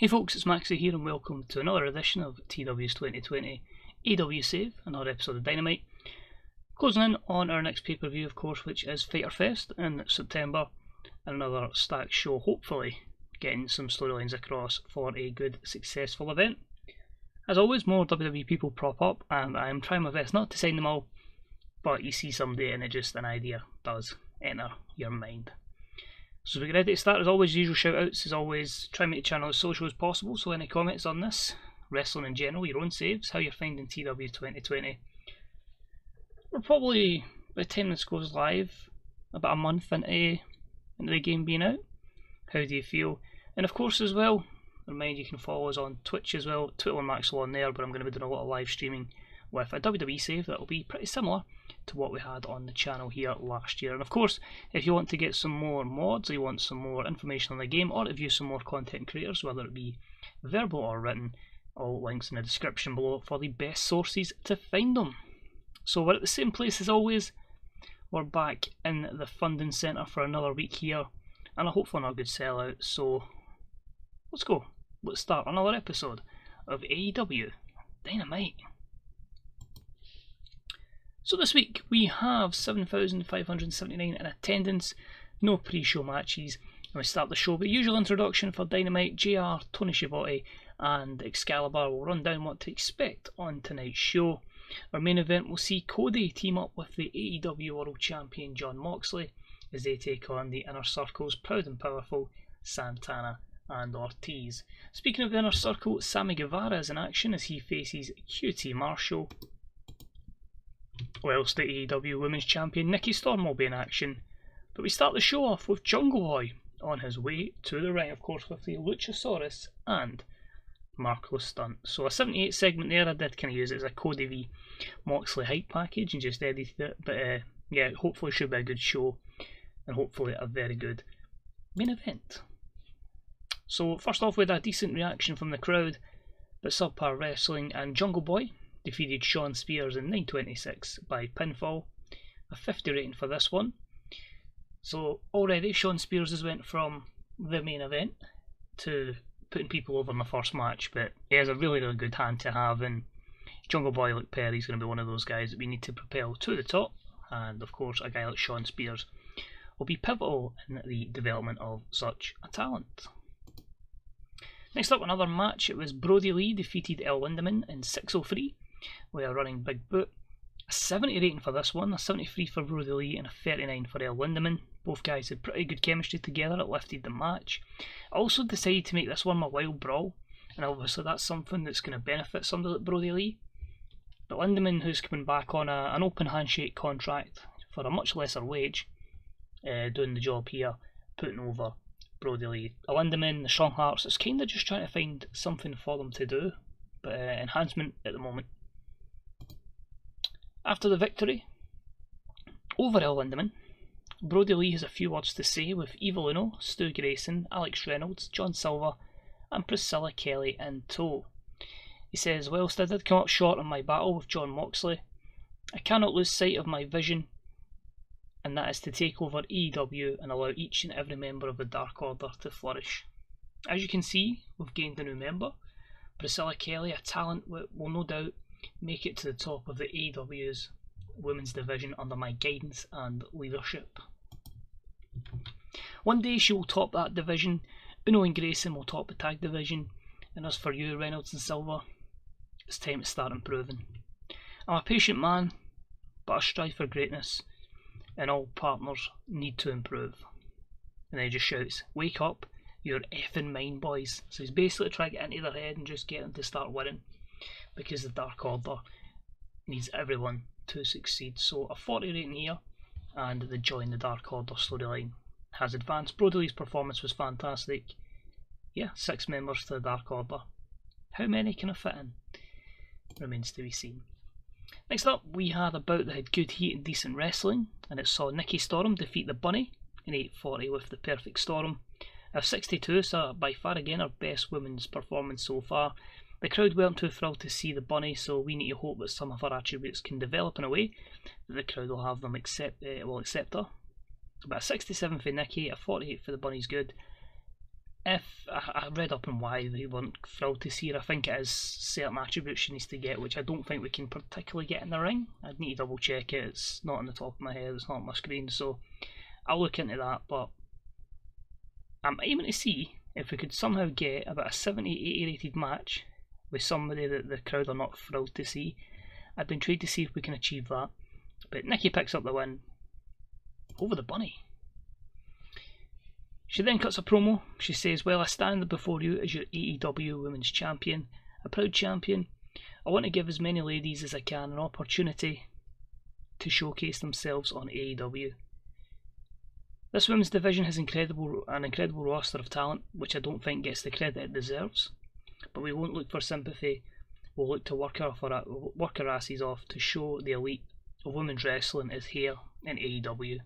Hey folks, it's Maxie here and welcome to another edition of TEW's 2020 AEW Save, another episode of Dynamite. Closing in on our next pay-per-view, of course, which is Fighter Fest in September, and another stacked show, hopefully getting some storylines across for a good, successful event. As always, more WWE people prop up, and I am trying my best not to sign them all, but you see somebody and an idea does enter your mind. So we get ready to start. As always, usual shout outs. As always, try and make the channel as social as possible. So any comments on this, wrestling in general, your own saves, how you're finding TEW 2020. We're probably, by the time this goes live, about a month into the game being out. How do you feel? And of course as well, remind you can follow us on Twitch as well. Twitter Maxwell on there, but I'm going to be doing a lot of live streaming with a WWE save that will be pretty similar to what we had on the channel here last year. And of course, if you want to get some more mods, or you want some more information on the game, or to view some more content creators, whether it be verbal or written, all links in the description below for the best sources to find them. So we're at the same place as always. We're back in the funding centre for another week here, and hopefully not a good sellout. So let's go. Let's start another episode of AEW Dynamite. So this week we have 7,579 in attendance, no pre-show matches, and we start the show with the usual introduction for Dynamite. JR, Tony Schiavone and Excalibur will run down what to expect on tonight's show. Our main event will see Cody team up with the AEW World Champion Jon Moxley as they take on the Inner Circle's proud and powerful Santana and Ortiz. Speaking of the Inner Circle, Sammy Guevara is in action as he faces QT Marshall, whilst the AEW Women's Champion Nikki Storm will be in action. But we start the show off with Jungle Boy on his way to the ring, of course, with the Luchasaurus and Markless stunt. So a 78 segment there. I did kind of use it as a Cody v Moxley hype package and just edited it. But yeah, hopefully it should be a good show and hopefully a very good main event. So first off, we had a decent reaction from the crowd, but subpar wrestling, and Jungle Boy defeated Shawn Spears in 9:26 by pinfall. A 50 rating for this one. So already Shawn Spears has went from the main event to putting people over in the first match, but he has a really good hand to have, and Jungle Boy like Perry's going to be one of those guys that we need to propel to the top, and of course a guy like Shawn Spears will be pivotal in the development of such a talent. Next up, another match. It was Brody Lee defeated El Lindaman in 6:03 with a running big boot. A 70 rating for this one, a 73 for Brody Lee and a 39 for El Lindaman. Both guys had pretty good chemistry together, it lifted the match. I also decided to make this one my wild brawl, and obviously that's something that's going to benefit somebody like Brody Lee. But Lindaman, who's coming back on an open handshake contract for a much lesser wage, doing the job here, putting over Brody Lee. El Lindaman, the Strong Hearts, it's kind of just trying to find something for them to do, but enhancement at the moment. After the victory over El Lindaman, Brody Lee has a few words to say with Evil Uno, Stu Grayson, Alex Reynolds, John Silver and Priscilla Kelly in tow. He says, whilst I did come up short in my battle with Jon Moxley, I cannot lose sight of my vision, and that is to take over AEW and allow each and every member of the Dark Order to flourish. As you can see, we've gained a new member. Priscilla Kelly, a talent will no doubt make it to the top of the AEW's women's division under my guidance and leadership. One day she will top that division, Uno and Grayson will top the tag division, and as for you, Reynolds and Silver, it's time to start improving. I'm a patient man, but I strive for greatness, and all partners need to improve. And then he just shouts, wake up, you're effing mine, boys. So he's basically trying to get into their head and just get them to start winning, because the Dark Order needs everyone to succeed. So a 40 rating here, and the Join the Dark Order storyline has advanced. Brody Lee's performance was fantastic. Yeah, 6 members to the Dark Order. How many can I fit in? Remains to be seen. Next up, we had a bout that had good heat and decent wrestling, and it saw Nikki Storm defeat the Bunny in 8:40 with the Perfect Storm. Our 62 saw by far again our best women's performance so far. The crowd weren't too thrilled to see the Bunny, so we need to hope that some of her attributes can develop in a way that the crowd will have them accept her. But a 67 for Nikki, a 48 for the Bunny's good. if I read up on why they weren't thrilled to see her, I think it is certain attributes she needs to get, which I don't think we can particularly get in the ring. I'd need to double check it. It's not on the top of my head, it's not on my screen, so I'll look into that. But I'm aiming to see if we could somehow get about a 70-80 rated match with somebody that the crowd are not thrilled to see. I'd be intrigued to see if we can achieve that. But Nikki picks up the win over the bunny. She then cuts a promo. She says, "Well, I stand before you as your AEW Women's Champion, a proud champion. I want to give as many ladies as I can an opportunity to showcase themselves on AEW. This women's division has an incredible roster of talent, which I don't think gets the credit it deserves. But we won't look for sympathy. We'll look to work our asses off to show the elite of women's wrestling is here in AEW."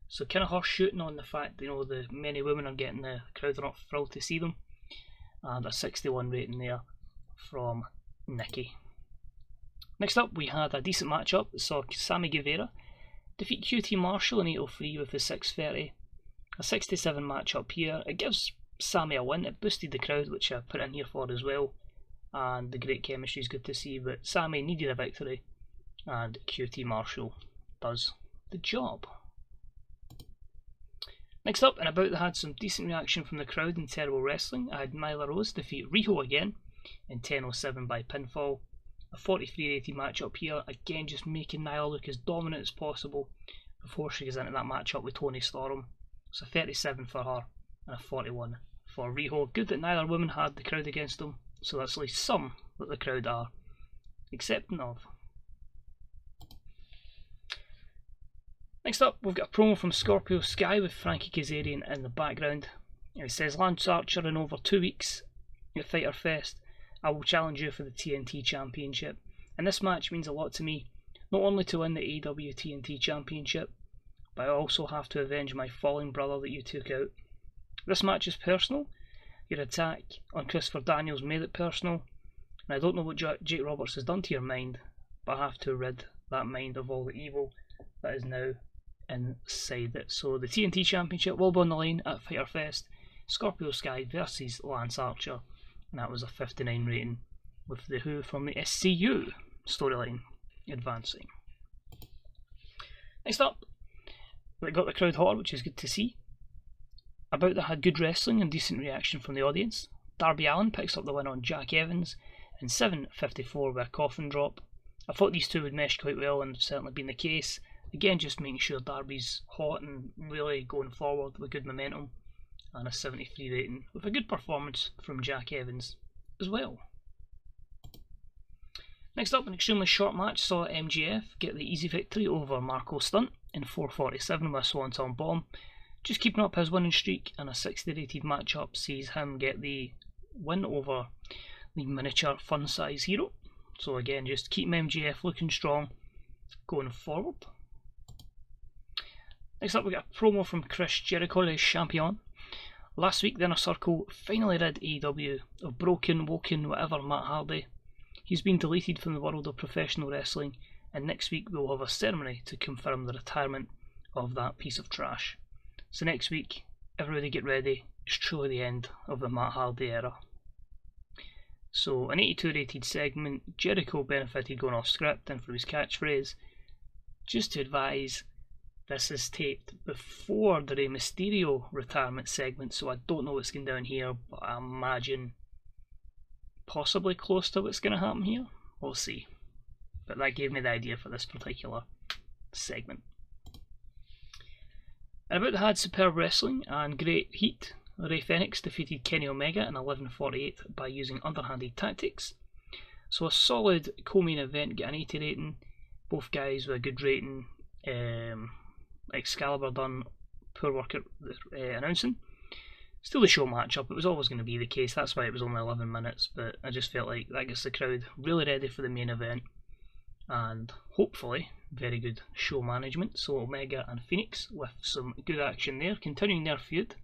So kind of horse shooting on the fact that, the many women are getting the crowd are not thrilled to see them. And a 61 rating there from Nikki. Next up, we had a decent matchup that saw Sammy Guevara defeat QT Marshall in 8:03 with the 6:30. A 67 matchup here. It gives Sammy a win. It boosted the crowd, which I put in here for as well. And the great chemistry is good to see. But Sammy needed a victory, and QT Marshall does the job. Next up, and about that had some decent reaction from the crowd in Terrible Wrestling, I had Nyla Rose defeat Riho again in 10:07 by pinfall. A 43 rated matchup here, again just making Nyla look as dominant as possible before she goes into that matchup with Toni Storm. So 37 for her and a 41 for Riho. Good that neither woman had the crowd against them, so that's at least some that the crowd are accepting of. Next up, we've got a promo from Scorpio Sky with Frankie Kazarian in the background. It says, "Lance Archer, in over 2 weeks at Fyter Fest, I will challenge you for the TNT Championship. And this match means a lot to me, not only to win the AEW TNT Championship, but I also have to avenge my fallen brother that you took out. This match is personal. Your attack on Christopher Daniels made it personal, and I don't know what Jake Roberts has done to your mind, but I have to rid that mind of all the evil that is now inside it." So the TNT Championship will be on the line at Fyter Fest. Scorpio Sky versus Lance Archer, and that was a 59 rating with the Who from the SCU storyline advancing. Next up, we got the crowd hot, which is good to see. About that had good wrestling and decent reaction from the audience. Darby Allin picks up the win on Jack Evans in 7:54 with a coffin drop. I thought these two would mesh quite well, and certainly been the case. Again, just making sure Darby's hot and really going forward with good momentum, and a 73 rating with a good performance from Jack Evans as well. Next up, an extremely short match saw MJF get the easy victory over Marco Stunt in 4:47 with a Swanton Bomb, just keeping up his winning streak, and a 60 rated matchup sees him get the win over the miniature fun size hero. So again, just keeping MJF looking strong going forward. Next up, we got a promo from Chris Jericho, Le Champion. Last week, the Inner Circle finally rid AEW of broken, woken, whatever Matt Hardy. He's been deleted from the world of professional wrestling, and next week we'll have a ceremony to confirm the retirement of that piece of trash. So next week, everybody get ready. It's truly the end of the Matt Hardy era. So an 82 rated segment, Jericho benefited going off script and from his catchphrase. Just to advise, this is taped before the Rey Mysterio retirement segment, so I don't know what's going down here, but I imagine possibly close to what's going to happen here. We'll see. But that gave me the idea for this particular segment. And about the had superb wrestling and great heat. Rey Fenix defeated Kenny Omega in 11:48 by using underhanded tactics. So a solid co-main event, get an 80 rating. Both guys with a good rating. Excalibur done poor work at announcing. Still the show matchup, it was always going to be the case, that's why it was only 11 minutes, but I just felt like that gets the crowd really ready for the main event, and hopefully very good show management. So Omega and Phoenix with some good action there, continuing their feud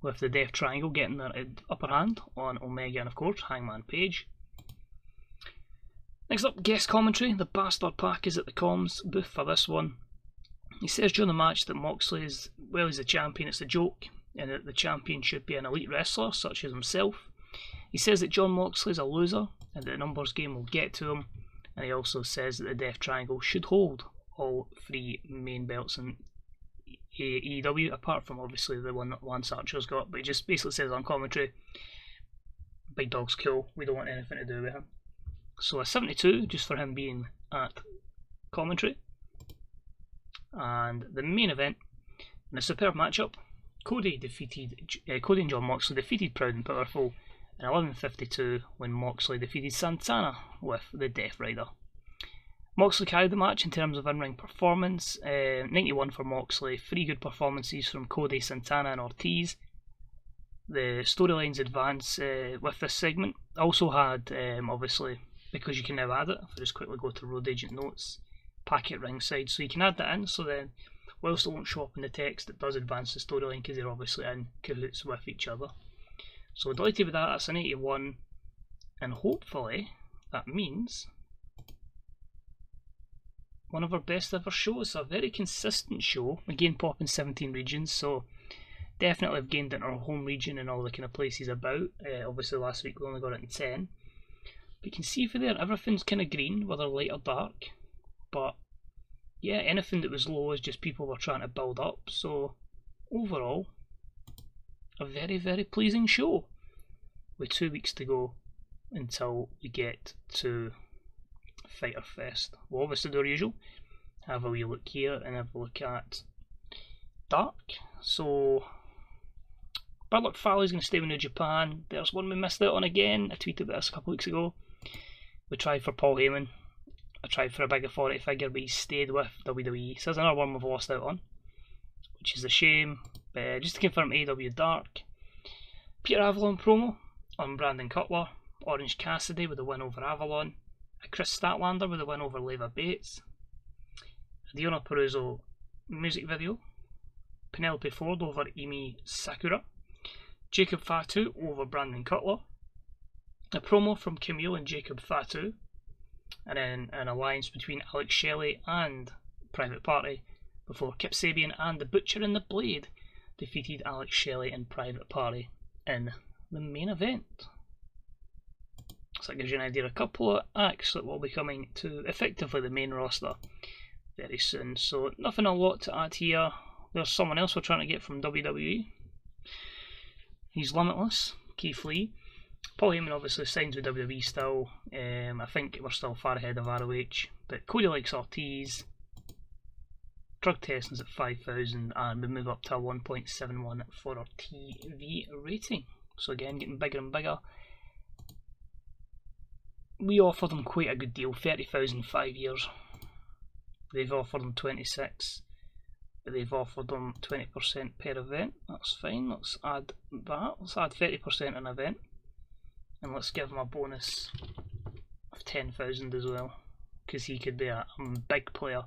with the Death Triangle getting their upper hand on Omega and of course Hangman Page. Next up, guest commentary. The Bastard Pack is at the comms booth for this one. He says during the match that Moxley is, well, he's the champion, it's a joke. and that the champion should be an elite wrestler such as himself. He says that Jon Moxley is a loser and that the numbers game will get to him, and he also says that the Death Triangle should hold all 3 main belts in AEW, apart from obviously the one that Lance Archer's got, but he just basically says on commentary, Big Dog's cool, we don't want anything to do with him. So a 72 just for him being at commentary. And the main event, in a superb matchup, Cody and Jon Moxley defeated Proud and Powerful in 11:52 when Moxley defeated Santana with the Death Rider. Moxley carried the match in terms of in-ring performance, 91 for Moxley, 3 good performances from Cody, Santana and Ortiz. The storylines advance with this segment. Also had, obviously, because you can now add it, if I just quickly go to Road Agent Notes, packet ringside, so you can add that in, so then whilst it won't show up in the text, it does advance the storyline because they're obviously in cahoots with each other. So delighted with that, that's an 81, and hopefully that means one of our best ever shows, a very consistent show, again popping 17 regions, so definitely have gained in our home region and all the kind of places about. Obviously last week we only got it in 10, but you can see for there everything's kind of green, whether light or dark, but yeah, anything that was low is just people were trying to build up, so overall a very, very pleasing show with 2 weeks to go until we get to Fighter Fest. We'll obviously do our usual, have a wee look here and have a look at Dark. So Bad Luck Fale's going to stay with New Japan. There's one we missed out on again. I tweeted this a couple weeks ago. We tried for Paul Heyman, I tried for a big authority figure, but he stayed with WWE, so there's another one we've lost out on, which is a shame. But just to confirm, AEW Dark, Peter Avalon promo on Brandon Cutler, Orange Cassidy with a win over Avalon, a Chris Statlander with a win over Leva Bates, a Diona Peruzzo music video, Penelope Ford over Emi Sakura, Jacob Fatu over Brandon Cutler, a promo from Camille and Jacob Fatu, and then an alliance between Alex Shelley and Private Party before Kip Sabian and the Butcher and the Blade defeated Alex Shelley and Private Party in the main event. So that gives you an idea of a couple of acts that will be coming to effectively the main roster very soon. So nothing a lot to add here. There's someone else we're trying to get from WWE. He's Limitless, Keith Lee. Paul Heyman obviously signs with WWE still. I think we're still far ahead of ROH. But Cody likes Ortiz. Drug testing's at 5,000 and we move up to a 1.71 for our TV rating. So again, getting bigger and bigger. We offered them quite a good deal, 30,000 5 years. They've offered them 26, but they've offered them 20% per event. That's fine, let's add that. Let's add 30% an event. And let's give him a bonus of 10,000 as well, because he could be a big player,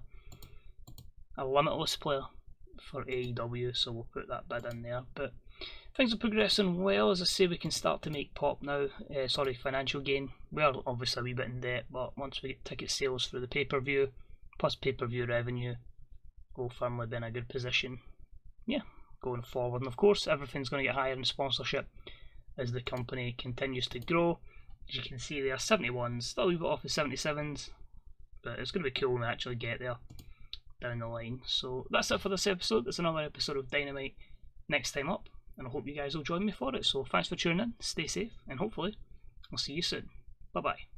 a limitless player for AEW, so we'll put that bid in there. But things are progressing well. As I say, we can start to make pop now, financial gain. We are obviously a wee bit in debt, but once we get ticket sales for the pay-per-view, plus pay-per-view revenue, we'll firmly be in a good position, yeah, going forward. And of course, everything's going to get higher in sponsorship as the company continues to grow. As you can see there, 71s, still a wee bit off the 77s, but it's going to be cool when we actually get there down the line. So that's it for this episode. It's another episode of Dynamite next time up, and I hope you guys will join me for it. So thanks for tuning in, stay safe, and hopefully I'll see you soon. Bye bye.